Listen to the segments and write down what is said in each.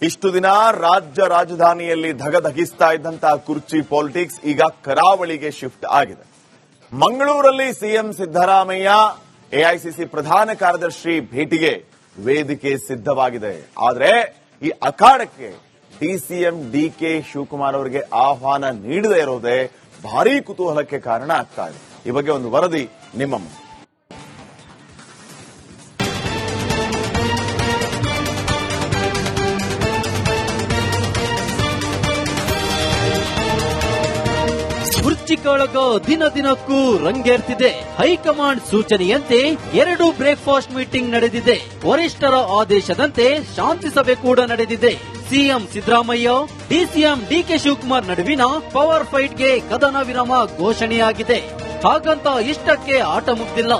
ಇಷ್ಟು ದಿನ ರಾಜ್ಯ ರಾಜಧಾನಿಯಲ್ಲಿ ಧಗಧಗಿಸ್ತಾ ಇದ್ದಂತಹ ಕುರ್ಚಿ ಪಾಲಿಟಿಕ್ಸ್ ಈಗ ಕರಾವಳಿಗೆ ಶಿಫ್ಟ್ ಆಗಿದೆ. ಮಂಗಳೂರಲ್ಲಿ ಸಿಎಂ ಸಿದ್ದರಾಮಯ್ಯ ಎಐಸಿಸಿ ಪ್ರಧಾನ ಕಾರ್ಯದರ್ಶಿ ಭೇಟಿಗೆ ವೇದಿಕೆ ಸಿದ್ಧವಾಗಿದೆ. ಆದರೆ ಈ ಅಖಾಡಕ್ಕೆ ಡಿಸಿಎಂ ಡಿಕೆ ಶಿವಕುಮಾರ್ ಅವರಿಗೆ ಆಹ್ವಾನ ನೀಡದೇ ಇರೋದೇ ಭಾರೀ ಕುತೂಹಲಕ್ಕೆ ಕಾರಣ ಆಗ್ತಾ ಇದೆ. ಈ ಬಗ್ಗೆ ಒಂದು ವರದಿ ನಿಮ್ಮ ಮುಂದೆ. ಕುರ್ಚಿಕಾಳಗ ದಿನ ದಿನಕ್ಕೂ ರಂಗೇರ್ತಿದೆ. ಹೈಕಮಾಂಡ್ ಸೂಚನೆಯಂತೆ 2 ಬ್ರೇಕ್ಫಾಸ್ಟ್ ಮೀಟಿಂಗ್ ನಡೆದಿದೆ. ವರಿಷ್ಠರ ಆದೇಶದಂತೆ ಶಾಂತಿ ಸಭೆ ಕೂಡ ನಡೆದಿದೆ. CM Siddaramaiah DCM DK Shivakumar ನಡುವಿನ ಪವರ್ ಫೈಟ್ಗೆ ಕದನ ವಿರಾಮ ಘೋಷಣೆಯಾಗಿದೆ. ಹಾಗಂತ ಇಷ್ಟಕ್ಕೆ ಆಟ ಮುಗ್ದಿಲ್ಲ.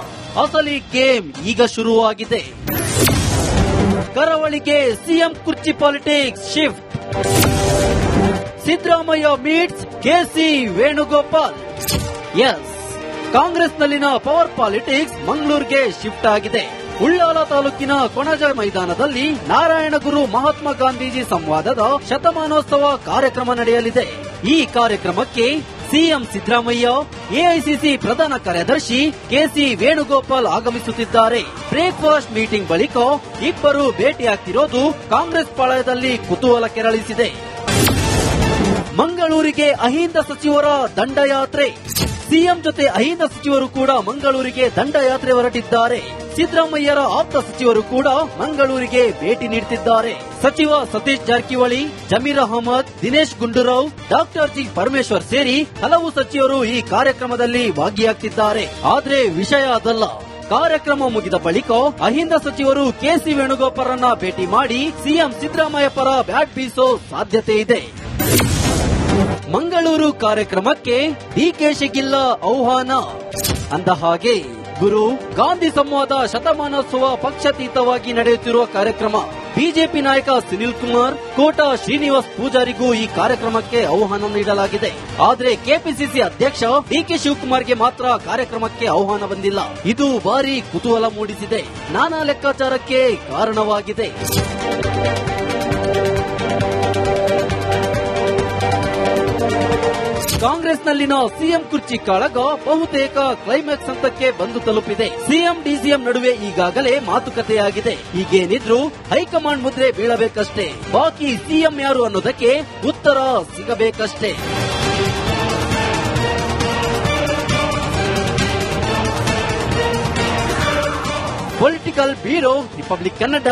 ಅಸಲಿ ಗೇಮ್ ಈಗ ಶುರುವಾಗಿದೆ. ಕರಾವಳಿಗೆ ಸಿಎಂ ಕುರ್ಚಿ politics shift. Siddaramaiah meets KC Venugopal. Yes, ಕಾಂಗ್ರೆಸ್ನಲ್ಲಿನ ಪವರ್ ಪಾಲಿಟಿಕ್ಸ್ ಮಂಗಳೂರಿಗೆ ಶಿಫ್ಟ್ ಆಗಿದೆ. ಉಳ್ಳಾಲ ತಾಲೂಕಿನ ಕೊಣಜ ಮೈದಾನದಲ್ಲಿ ನಾರಾಯಣಗುರು ಮಹಾತ್ಮ ಗಾಂಧೀಜಿ ಸಂವಾದದ ಶತಮಾನೋತ್ಸವ ಕಾರ್ಯಕ್ರಮ ನಡೆಯಲಿದೆ. ಈ ಕಾರ್ಯಕ್ರಮಕ್ಕೆ ಸಿಎಂ ಸಿದ್ದರಾಮಯ್ಯ, ಎಐಸಿಸಿ ಪ್ರಧಾನ ಕಾರ್ಯದರ್ಶಿ ಕೆಸಿ ವೇಣುಗೋಪಾಲ್ ಆಗಮಿಸುತ್ತಿದ್ದಾರೆ. ಬ್ರೇಕ್ಫಾಸ್ಟ್ ಮೀಟಿಂಗ್ ಬಳಿಕ ಇಬ್ಬರು ಭೇಟಿಯಾಗ್ತಿರೋದು ಕಾಂಗ್ರೆಸ್ ಪಾಳಯದಲ್ಲಿ ಕುತೂಹಲ ಕೆರಳಿಸಿದೆ. ಮಂಗಳೂರಿಗೆ ಅಹಿಂದ ಸಚಿವರ ದಂಡಯಾತ್ರೆ. ಸಿಎಂ ಜೊತೆ ಅಹಿಂದ ಸಚಿವರು ಕೂಡ ಮಂಗಳೂರಿಗೆ ದಂಡಯಾತ್ರೆ ಹೊರಟಿದ್ದಾರೆ. ಸಿದ್ದರಾಮಯ್ಯರ ಆಪ್ತ ಸಚಿವರು ಕೂಡ ಮಂಗಳೂರಿಗೆ ಭೇಟಿ ನೀಡುತ್ತಿದ್ದಾರೆ. ಸಚಿವ ಸತೀಶ್ ಜಾರಕಿಹೊಳಿ, ಜಮೀರ್ ಅಹಮದ್, ದಿನೇಶ್ ಗುಂಡೂರಾವ್, ಡಾಕ್ಟರ್ ಜಿ ಪರಮೇಶ್ವರ್ ಸೇರಿ ಹಲವು ಸಚಿವರು ಈ ಕಾರ್ಯಕ್ರಮದಲ್ಲಿ ಭಾಗಿಯಾಗ್ತಿದ್ದಾರೆ. ಆದ್ರೆ ವಿಷಯ ಅದಲ್ಲ. ಕಾರ್ಯಕ್ರಮ ಮುಗಿದ ಬಳಿಕ ಅಹಿಂದ ಸಚಿವರು ಕೆಸಿ ವೇಣುಗೋಪಾಲ್ರನ್ನ ಭೇಟಿ ಮಾಡಿ ಸಿಎಂ ಸಿದ್ದರಾಮಯ್ಯ ಪರ ಬ್ಯಾಟ್ ಬೀಸೋ ಸಾಧ್ಯತೆ ಇದೆ. ಮಂಗಳೂರು ಕಾರ್ಯಕ್ರಮಕ್ಕೆ ಡಿಕೆಶಿಗಿಲ್ಲ ಆಹ್ವಾನ. ಅಂದ ಹಾಗೆ ಗುರು ಗಾಂಧಿ ಸಂವಾದ ಶತಮಾನೋತ್ಸವ ಪಕ್ಷಾತೀತವಾಗಿ ನಡೆಯುತ್ತಿರುವ ಕಾರ್ಯಕ್ರಮ. ಬಿಜೆಪಿ ನಾಯಕ ಸುನಿಲ್ ಕುಮಾರ್, ಕೋಟಾ ಶ್ರೀನಿವಾಸ್ ಪೂಜಾರಿಗೂ ಈ ಕಾರ್ಯಕ್ರಮಕ್ಕೆ ಆಹ್ವಾನ ನೀಡಲಾಗಿದೆ. ಆದರೆ ಕೆಪಿಸಿಸಿ ಅಧ್ಯಕ್ಷ ಡಿಕೆ ಶಿವಕುಮಾರ್ಗೆ ಮಾತ್ರ ಕಾರ್ಯಕ್ರಮಕ್ಕೆ ಆಹ್ವಾನ ಬಂದಿಲ್ಲ. ಇದು ಭಾರಿ ಕುತೂಹಲ ಮೂಡಿಸಿದೆ. ನಾನಾ ಲೆಕ್ಕಾಚಾರಕ್ಕೆ ಕಾರಣವಾಗಿದೆ. ಕಾಂಗ್ರೆಸ್ನಲ್ಲಿನ ಸಿಎಂ ಕುರ್ಚಿ ಕಾಳಗ ಬಹುತೇಕ ಕ್ಲೈಮ್ಯಾಕ್ಸ್ ಹಂತಕ್ಕೆ ಬಂದು ತಲುಪಿದೆ. ಸಿಎಂ ಡಿಸಿಎಂ ನಡುವೆ ಈಗಾಗಲೇ ಮಾತುಕತೆಯಾಗಿದೆ. ಈಗೇನಿದ್ರು ಹೈಕಮಾಂಡ್ ಮುದ್ರೆ ಬೀಳಬೇಕಷ್ಟೇ. ಬಾಕಿ ಸಿಎಂ ಯಾರು ಅನ್ನೋದಕ್ಕೆ ಉತ್ತರ ಸಿಗಬೇಕಷ್ಟೇ. Political bureau, Republic Kannada.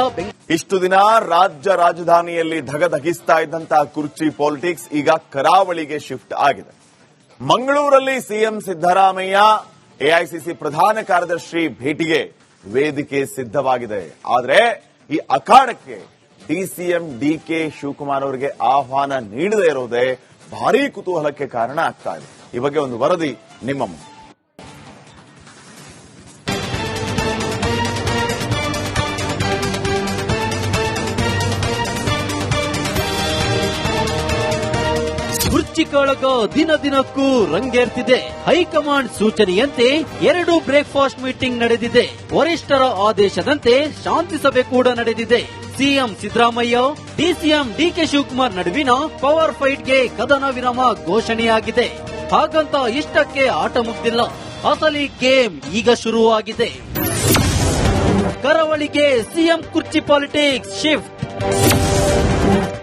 ಇಷ್ಟು ದಿನ ರಾಜ್ಯ ರಾಜಧಾನಿಯಲ್ಲಿ ಧಗಧಗಿಸ್ತಾ ಇದ್ದಂತಹ ಕುರ್ಚಿ ಪಾಲಿಟಿಕ್ಸ್ ಈಗ ಕರಾವಳಿಗೆ ಶಿಫ್ಟ್ ಆಗಿದೆ. ಮಂಗಳೂರಲ್ಲಿ ಸಿಎಂ ಸಿದ್ದರಾಮಯ್ಯ ಎಐಸಿಸಿ ಪ್ರಧಾನ ಕಾರ್ಯದರ್ಶಿ ಭೇಟಿಗೆ ವೇದಿಕೆ ಸಿದ್ಧವಾಗಿದೆ. ಆದರೆ ಈ ಅಖಾಡಕ್ಕೆ ಡಿಸಿಎಂ ಡಿಕೆ ಶಿವಕುಮಾರ್ ಅವರಿಗೆ ಆಹ್ವಾನ ನೀಡದೇ ಇರೋದೇ ಭಾರೀ ಕುತೂಹಲಕ್ಕೆ ಕಾರಣ ಆಗ್ತಾ ಇದೆ. ಈ ಬಗ್ಗೆ ಒಂದು ವರದಿ ನಿಮ್ಮ ಮುಂದೆ. ಕುರ್ಚಿಕಾಳಗ ದಿನ ದಿನಕ್ಕೂ ರಂಗೇರ್ತಿದೆ. ಹೈಕಮಾಂಡ್ ಸೂಚನೆಯಂತೆ 2 ಬ್ರೇಕ್ಫಾಸ್ಟ್ ಮೀಟಿಂಗ್ ನಡೆದಿದೆ. ವರಿಷ್ಠರ ಆದೇಶದಂತೆ ಶಾಂತಿ ಸಭೆ ಕೂಡ ನಡೆದಿದೆ. CM Siddaramaiah DCM DK Shivakumar ನಡುವಿನ ಪವರ್ ಫೈಟ್ಗೆ ಕದನ ವಿರಾಮ ಘೋಷಣೆಯಾಗಿದೆ. ಹಾಗಂತ ಇಷ್ಟಕ್ಕೆ ಆಟ ಮುಗ್ದಿಲ್ಲ. ಅಸಲಿ ಗೇಮ್ ಈಗ ಶುರುವಾಗಿದೆ. ಕರಾವಳಿಗೆ ಸಿಎಂ ಕುರ್ಚಿ politics shift.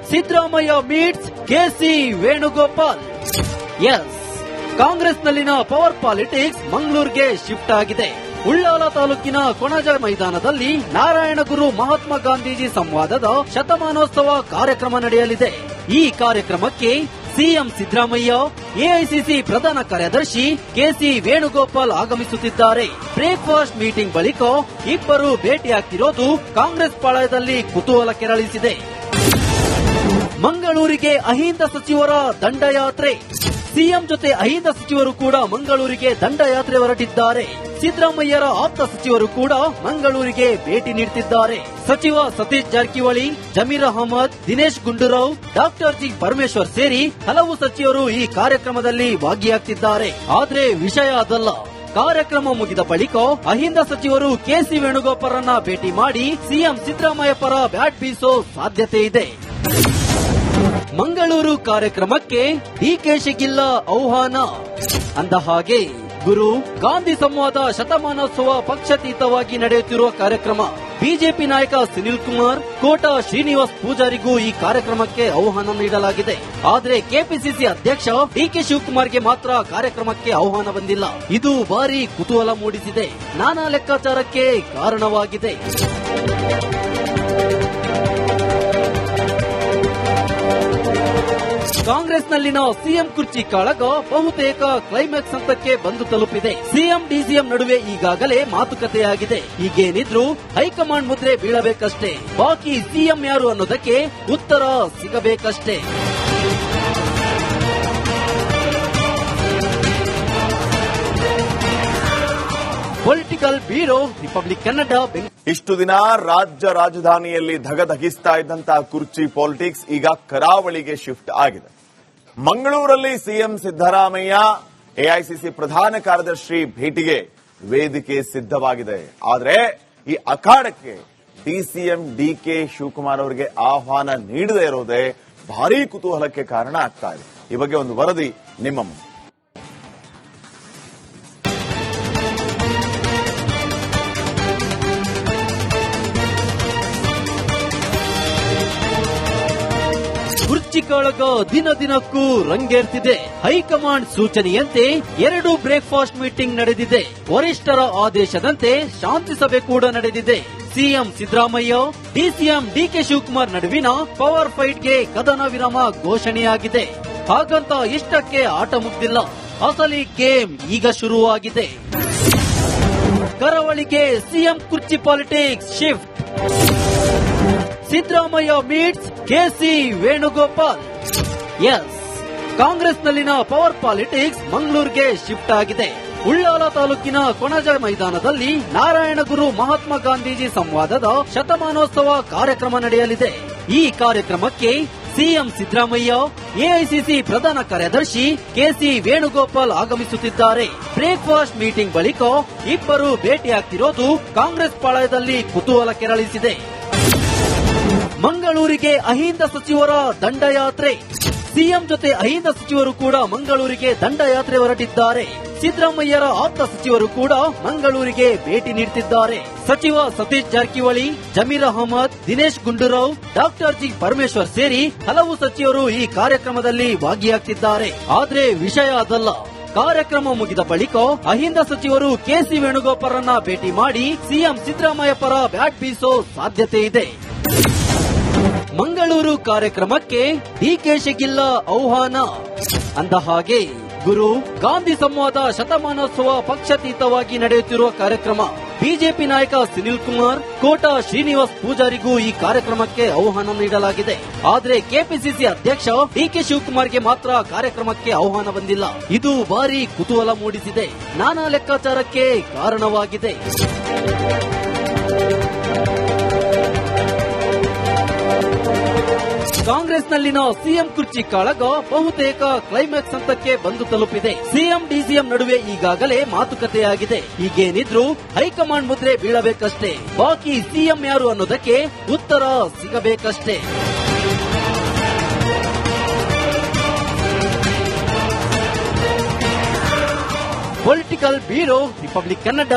Siddaramaiah meets KC Venugopal. Yes, ಕಾಂಗ್ರೆಸ್ನಲ್ಲಿನ ಪವರ್ ಪಾಲಿಟಿಕ್ಸ್ ಮಂಗಳೂರಿಗೆ ಶಿಫ್ಟ್ ಆಗಿದೆ. ಉಳ್ಳಾಲ ತಾಲೂಕಿನ ಕೊಣಜ ಮೈದಾನದಲ್ಲಿ ನಾರಾಯಣಗುರು ಮಹಾತ್ಮ ಗಾಂಧೀಜಿ ಸಂವಾದದ ಶತಮಾನೋತ್ಸವ ಕಾರ್ಯಕ್ರಮ ನಡೆಯಲಿದೆ. ಈ ಕಾರ್ಯಕ್ರಮಕ್ಕೆ ಸಿಎಂ ಸಿದ್ದರಾಮಯ್ಯ, ಎಐಸಿಸಿ ಪ್ರಧಾನ ಕಾರ್ಯದರ್ಶಿ ಕೆಸಿ ವೇಣುಗೋಪಾಲ್ ಆಗಮಿಸುತ್ತಿದ್ದಾರೆ. ಬ್ರೇಕ್ಫಾಸ್ಟ್ ಮೀಟಿಂಗ್ ಬಳಿಕ ಇಬ್ಬರು ಭೇಟಿಯಾಗ್ತಿರೋದು ಕಾಂಗ್ರೆಸ್ ಪಾಳಯದಲ್ಲಿ ಕುತೂಹಲ ಕೆರಳಿಸಿದೆ. ಮಂಗಳೂರಿಗೆ ಅಹಿಂದ ಸಚಿವರ ದಂಡಯಾತ್ರೆ. ಸಿಎಂ ಜೊತೆ ಅಹಿಂದ ಸಚಿವರು ಕೂಡ ಮಂಗಳೂರಿಗೆ ದಂಡಯಾತ್ರೆ ಹೊರಟಿದ್ದಾರೆ. ಸಿದ್ದರಾಮಯ್ಯರ ಆಪ್ತ ಸಚಿವರು ಕೂಡ ಮಂಗಳೂರಿಗೆ ಭೇಟಿ ನೀಡುತ್ತಿದ್ದಾರೆ. ಸಚಿವ ಸತೀಶ್ ಜಾರಕಿಹೊಳಿ, ಜಮೀರ್ ಅಹಮದ್, ದಿನೇಶ್ ಗುಂಡೂರಾವ್, ಡಾಕ್ಟರ್ ಜಿ ಪರಮೇಶ್ವರ್ ಸೇರಿ ಹಲವು ಸಚಿವರು ಈ ಕಾರ್ಯಕ್ರಮದಲ್ಲಿ ಭಾಗಿಯಾಗ್ತಿದ್ದಾರೆ. ಆದ್ರೆ ವಿಷಯ ಅದಲ್ಲ. ಕಾರ್ಯಕ್ರಮ ಮುಗಿದ ಬಳಿಕ ಅಹಿಂದ ಸಚಿವರು ಕೆಸಿ ವೇಣುಗೋಪಾಲ್ರನ್ನ ಭೇಟಿ ಮಾಡಿ ಸಿಎಂ ಸಿದ್ದರಾಮಯ್ಯ ಪರ ಬ್ಯಾಟ್ ಬೀಸೋ ಸಾಧ್ಯತೆ ಇದೆ. ಮಂಗಳೂರು ಕಾರ್ಯಕ್ರಮಕ್ಕೆ ಡಿಕೆಶಿಗಿಲ್ಲ ಆಹ್ವಾನ. ಅಂದ ಹಾಗೆ ಗುರು ಗಾಂಧಿ ಸಂವಾದ ಶತಮಾನೋತ್ಸವ ಪಕ್ಷಾತೀತವಾಗಿ ನಡೆಯುತ್ತಿರುವ ಕಾರ್ಯಕ್ರಮ. ಬಿಜೆಪಿ ನಾಯಕ ಸುನಿಲ್ ಕುಮಾರ್, ಕೋಟ ಶ್ರೀನಿವಾಸ್ ಪೂಜಾರಿಗೂ ಈ ಕಾರ್ಯಕ್ರಮಕ್ಕೆ ಆಹ್ವಾನ ನೀಡಲಾಗಿದೆ. ಆದರೆ ಕೆಪಿಸಿಸಿ ಅಧ್ಯಕ್ಷ ಡಿಕೆ ಶಿವಕುಮಾರ್ಗೆ ಮಾತ್ರ ಕಾರ್ಯಕ್ರಮಕ್ಕೆ ಆಹ್ವಾನ ಬಂದಿಲ್ಲ. ಇದು ಭಾರಿ ಕುತೂಹಲ ಮೂಡಿಸಿದೆ, ನಾನಾ ಲೆಕ್ಕಾಚಾರಕ್ಕೆ ಕಾರಣವಾಗಿದೆ. ಕಾಂಗ್ರೆಸ್ನಲ್ಲಿನ ಸಿಎಂ ಕುರ್ಚಿ ಕಾಳಗ ಬಹುತೇಕ ಕ್ಲೈಮ್ಯಾಕ್ಸ್ ಹಂತಕ್ಕೆ ಬಂದು ತಲುಪಿದೆ. ಸಿಎಂ ಡಿಸಿಎಂ ನಡುವೆ ಈಗಾಗಲೇ ಮಾತುಕತೆಯಾಗಿದೆ. ಈಗೇನಿದ್ರು ಹೈಕಮಾಂಡ್ ಮುದ್ರೆ ಬೀಳಬೇಕಷ್ಟೇ. ಬಾಕಿ ಸಿಎಂ ಯಾರು ಅನ್ನೋದಕ್ಕೆ ಉತ್ತರ ಸಿಗಬೇಕಷ್ಟೇ. Political bureau, Republic Kannada. ಇಷ್ಟು ದಿನ ರಾಜ್ಯ ರಾಜಧಾನಿಯಲ್ಲಿ ಧಗಧಗಿಸ್ತಾ ಇದ್ದಂತಹ ಕುರ್ಚಿ ಪಾಲಿಟಿಕ್ಸ್ ಈಗ ಕರಾವಳಿಗೆ ಶಿಫ್ಟ್ ಆಗಿದೆ. ಮಂಗಳೂರಲ್ಲಿ ಸಿಎಂ ಸಿದ್ದರಾಮಯ್ಯ ಎಐಸಿಸಿ ಪ್ರಧಾನ ಕಾರ್ಯದರ್ಶಿ ಭೇಟಿಗೆ ವೇದಿಕೆ ಸಿದ್ಧವಾಗಿದೆ. ಆದರೆ ಈ ಅಖಾಡಕ್ಕೆ ಡಿಸಿಎಂ ಡಿಕೆ ಶಿವಕುಮಾರ್ ಅವರಿಗೆ ಆಹ್ವಾನ ನೀಡದೇ ಇರೋದೇ ಭಾರೀ ಕುತೂಹಲಕ್ಕೆ ಕಾರಣ ಆಗ್ತಾ ಇದೆ. ಈ ಬಗ್ಗೆ ಒಂದು ವರದಿ ನಿಮ್ಮ ಮುಂದೆ. ಕುರ್ಚಿ ಕಾಳಗ ದಿನ ದಿನಕ್ಕೂ ರಂಗೇರ್ತಿದೆ. ಹೈಕಮಾಂಡ್ ಸೂಚನೆಯಂತೆ 2 ಬ್ರೇಕ್ಫಾಸ್ಟ್ ಮೀಟಿಂಗ್ ನಡೆದಿದೆ. ವರಿಷ್ಠರ ಆದೇಶದಂತೆ ಶಾಂತಿ ಸಭೆ ಕೂಡ ನಡೆದಿದೆ. CM Siddaramaiah, DCM DK Shivakumar ನಡುವಿನ ಪವರ್ ಫೈಟ್ಗೆ ಕದನ ವಿರಾಮ ಘೋಷಣೆಯಾಗಿದೆ. ಹಾಗಂತ ಇಷ್ಟಕ್ಕೆ ಆಟ ಮುಗ್ದಿಲ್ಲ. ಅಸಲಿ ಗೇಮ್ ಈಗ ಶುರುವಾಗಿದೆ. ಕರಾವಳಿಗೆ ಸಿಎಂ ಕುರ್ಚಿ politics shift. Siddaramaiah meets KC Venugopal. Yes, ಕಾಂಗ್ರೆಸ್ನಲ್ಲಿನ ಪವರ್ ಪಾಲಿಟಿಕ್ಸ್ ಮಂಗಳೂರಿಗೆ ಶಿಫ್ಟ್ ಆಗಿದೆ. ಉಳ್ಳಾಲ ತಾಲೂಕಿನ ಕೊಣಜ ಮೈದಾನದಲ್ಲಿ ನಾರಾಯಣಗುರು ಮಹಾತ್ಮ ಗಾಂಧೀಜಿ ಸಂವಾದದ ಶತಮಾನೋತ್ಸವ ಕಾರ್ಯಕ್ರಮ ನಡೆಯಲಿದೆ. ಈ ಕಾರ್ಯಕ್ರಮಕ್ಕೆ ಸಿಎಂ ಸಿದ್ದರಾಮಯ್ಯ, ಎಐಸಿಸಿ ಪ್ರಧಾನ ಕಾರ್ಯದರ್ಶಿ ಕೆಸಿ ವೇಣುಗೋಪಾಲ್ ಆಗಮಿಸುತ್ತಿದ್ದಾರೆ. ಬ್ರೇಕ್ಫಾಸ್ಟ್ ಮೀಟಿಂಗ್ ಬಳಿಕ ಇಬ್ಬರು ಭೇಟಿಯಾಗ್ತಿರೋದು ಕಾಂಗ್ರೆಸ್ ಪಾಳಯದಲ್ಲಿ ಕುತೂಹಲ ಕೆರಳಿಸಿದೆ. ಮಂಗಳೂರಿಗೆ ಅಹಿಂದ ಸಚಿವರ ದಂಡಯಾತ್ರೆ. ಸಿಎಂ ಜೊತೆ ಅಹಿಂದ ಸಚಿವರು ಕೂಡ ಮಂಗಳೂರಿಗೆ ದಂಡಯಾತ್ರೆ ಹೊರಟಿದ್ದಾರೆ. ಸಿದ್ದರಾಮಯ್ಯರ ಆಪ್ತ ಸಚಿವರು ಕೂಡ ಮಂಗಳೂರಿಗೆ ಭೇಟಿ ನೀಡುತ್ತಿದ್ದಾರೆ. ಸಚಿವ ಸತೀಶ್ ಜಾರಕಿಹೊಳಿ, ಜಮೀರ್ ಅಹಮದ್, ದಿನೇಶ್ ಗುಂಡೂರಾವ್, ಡಾಕ್ಟರ್ ಜಿ ಪರಮೇಶ್ವರ್ ಸೇರಿ ಹಲವು ಸಚಿವರು ಈ ಕಾರ್ಯಕ್ರಮದಲ್ಲಿ ಭಾಗಿಯಾಗ್ತಿದ್ದಾರೆ. ಆದ್ರೆ ವಿಷಯ ಅದಲ್ಲ. ಕಾರ್ಯಕ್ರಮ ಮುಗಿದ ಬಳಿಕ ಅಹಿಂದ ಸಚಿವರು ಕೆಸಿ ವೇಣುಗೋಪಾಲ್ರನ್ನ ಭೇಟಿ ಮಾಡಿ ಸಿಎಂ ಸಿದ್ದರಾಮಯ್ಯ ಪರ ಬ್ಯಾಟ್ ಬೀಸೋ ಸಾಧ್ಯತೆ ಇದೆ. ಮಂಗಳೂರು ಕಾರ್ಯಕ್ರಮಕ್ಕೆ ಡಿಕೆಶಿಗಿಲ್ಲ ಆಹ್ವಾನ. ಅಂದ ಹಾಗೆ ಗುರು ಗಾಂಧಿ ಸಂವಾದ ಶತಮಾನೋತ್ಸವ ಪಕ್ಷಾತೀತವಾಗಿ ನಡೆಯುತ್ತಿರುವ ಕಾರ್ಯಕ್ರಮ. ಬಿಜೆಪಿ ನಾಯಕ ಸುನಿಲ್ ಕುಮಾರ್, ಕೋಟ ಶ್ರೀನಿವಾಸ್ ಪೂಜಾರಿಗೂ ಈ ಕಾರ್ಯಕ್ರಮಕ್ಕೆ ಆಹ್ವಾನ ನೀಡಲಾಗಿದೆ. ಆದರೆ ಕೆಪಿಸಿಸಿ ಅಧ್ಯಕ್ಷ ಡಿಕೆ ಶಿವಕುಮಾರ್ಗೆ ಮಾತ್ರ ಕಾರ್ಯಕ್ರಮಕ್ಕೆ ಆಹ್ವಾನ ಬಂದಿಲ್ಲ. ಇದು ಭಾರಿ ಕುತೂಹಲ ಮೂಡಿಸಿದೆ, ನಾನಾ ಲೆಕ್ಕಾಚಾರಕ್ಕೆ ಕಾರಣವಾಗಿದೆ. ಕಾಂಗ್ರೆಸ್ನಲ್ಲಿನ ಸಿಎಂ ಕುರ್ಚಿ ಕಾಳಗ ಬಹುತೇಕ ಕ್ಲೈಮ್ಯಾಕ್ಸ್ ಹಂತಕ್ಕೆ ಬಂದು ತಲುಪಿದೆ. ಸಿಎಂ ಡಿಸಿಎಂ ನಡುವೆ ಈಗಾಗಲೇ ಮಾತುಕತೆಯಾಗಿದೆ. ಈಗೇನಿದ್ರು ಹೈಕಮಾಂಡ್ ಮುದ್ರೆ ಬೀಳಬೇಕಷ್ಟೇ. ಬಾಕಿ ಸಿಎಂ ಯಾರು ಅನ್ನೋದಕ್ಕೆ ಉತ್ತರ ಸಿಗಬೇಕಷ್ಟೇ. Political bureau, Republic Kannada.